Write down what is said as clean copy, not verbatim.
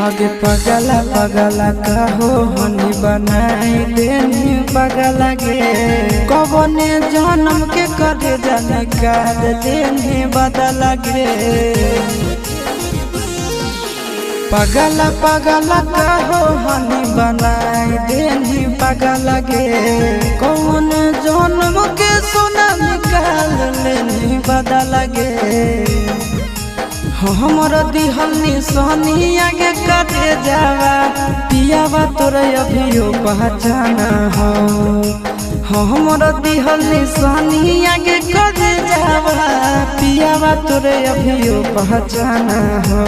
आगे पगला पगला कहो हनी बनाई देनी पगला गे कबने जन्म के करे जाने काल देनी बदला गे पगला पगला कहो हनी बनाई देनी पगला गे कौन जन्म के सोना निकाल लेनी बदला गे हमर दिहल निशानी आगे कटे जावा पियावा तोरे अभियो पहचाना हो हमर दिहल निशानी आगे कटे जावा पियावा तोरे अभियो पहचाना हो